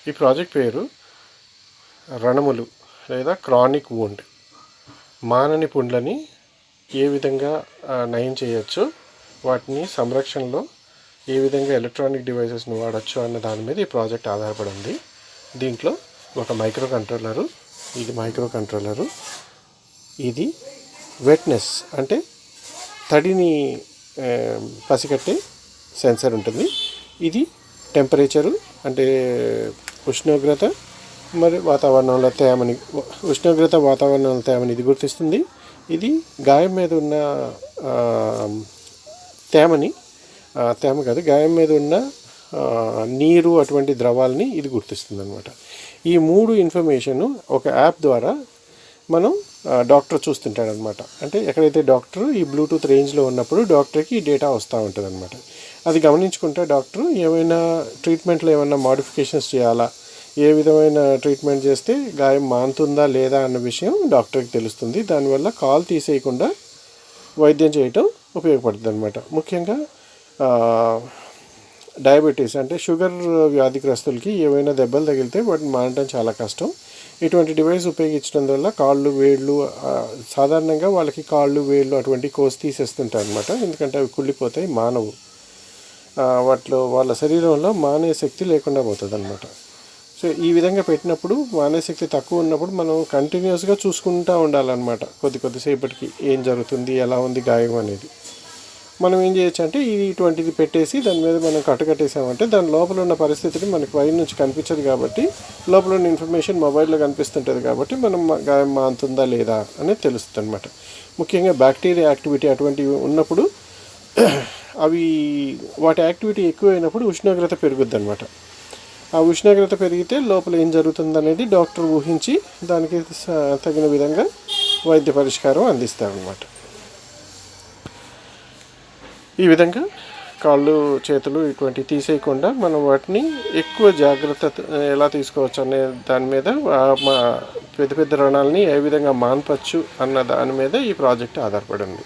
ఈ ప్రాజెక్ట్ పేరు రణములు లేదా క్రానిక్ వూండ్. మానని పుండ్లని ఏ విధంగా నయం చేయొచ్చు, వాటిని సంరక్షణలో ఏ విధంగా ఎలక్ట్రానిక్ డివైసెస్ని వాడచ్చు అన్న దాని మీద ఈ ప్రాజెక్ట్ ఆధారపడి ఉంది. దీంట్లో ఒక మైక్రో కంట్రోలరు, ఇది వెట్నెస్ అంటే తడిని పసిగట్టే సెన్సర్ ఉంటుంది. ఇది టెంపరేచరు అంటే ఉష్ణోగ్రత మరి వాతావరణంలో తేమని ఇది గుర్తిస్తుంది. ఇది గాయం మీద ఉన్న గాయం మీద ఉన్న నీరు అటువంటి ద్రవాలని ఇది గుర్తిస్తుంది అనమాట. ఈ 3 ఇన్ఫర్మేషను ఒక యాప్ ద్వారా మనం డాక్టర్ చూస్తుంటాడనమాట. అంటే ఎక్కడైతే డాక్టర్ ఈ బ్లూటూత్ రేంజ్లో ఉన్నప్పుడు డాక్టర్కి ఈ డేటా వస్తూ ఉంటుంది అనమాట. అది గమనించుకుంటే డాక్టర్ ఏమైనా ట్రీట్మెంట్లో ఏమైనా మోడిఫికేషన్స్ చేయాలా, ఏ విధమైన ట్రీట్మెంట్ చేస్తే గాయం మానుతుందా లేదా అన్న విషయం డాక్టర్కి తెలుస్తుంది. దానివల్ల కాల్ తీసేయకుండా వైద్యం చేయటం ఉపయోగపడుతుంది అనమాట. ముఖ్యంగా డయాబెటీస్ అంటే షుగర్ వ్యాధిగ్రస్తులకి ఏమైనా దెబ్బలు తగిలితే వాటిని మానటం చాలా కష్టం. ఇటువంటి డివైస్ ఉపయోగించడం వల్ల కాళ్ళు వేళ్ళు సాధారణంగా వాళ్ళకి కాళ్ళు వేళ్ళు అటువంటి కోసి తీసేస్తుంటారు అనమాట. ఎందుకంటే అవి కుళ్ళిపోతాయి, మానవు. వాళ్ళ శరీరంలో మానే శక్తి లేకుండా పోతుంది అనమాట. సో ఈ విధంగా పెట్టినప్పుడు మానే శక్తి తక్కువ ఉన్నప్పుడు మనం కంటిన్యూస్గా చూసుకుంటూ ఉండాలన్నమాట. కొద్దిసేపటికి ఏం జరుగుతుంది, ఎలా ఉంది గాయం అనేది. మనం ఏం చేయొచ్చు అంటే ఇటువంటిది పెట్టేసి దాని మీద మనం కట్టేసామంటే దాని లోపల ఉన్న పరిస్థితిని మనకి పై నుంచి కనిపించదు కాబట్టి, లోపల ఉన్న ఇన్ఫర్మేషన్ మొబైల్లో కనిపిస్తుంటుంది కాబట్టి మనం గాయం మానుతుందా లేదా అనేది తెలుస్తుంది అనమాట. ముఖ్యంగా బ్యాక్టీరియా యాక్టివిటీ అటువంటివి ఉన్నప్పుడు వాటి యాక్టివిటీ ఎక్కువైనప్పుడు ఉష్ణోగ్రత పెరుగుద్ది అనమాట. ఆ ఉష్ణోగ్రత పెరిగితే లోపల ఏం జరుగుతుంది అనేది డాక్టర్ ఊహించి దానికి తగిన విధంగా వైద్య పరిష్కారం అందిస్తారనమాట. ఈ విధంగా కాళ్ళు చేతులు ఇటువంటి తీసేయకుండా మనం వాటిని ఎక్కువ జాగ్రత్త ఎలా తీసుకోవచ్చు అనే దాని మీద పెద్ద రణాలని ఏ విధంగా మాన్పచ్చు అన్న దాని మీద ఈ ప్రాజెక్ట్ ఆధారపడి ఉంది.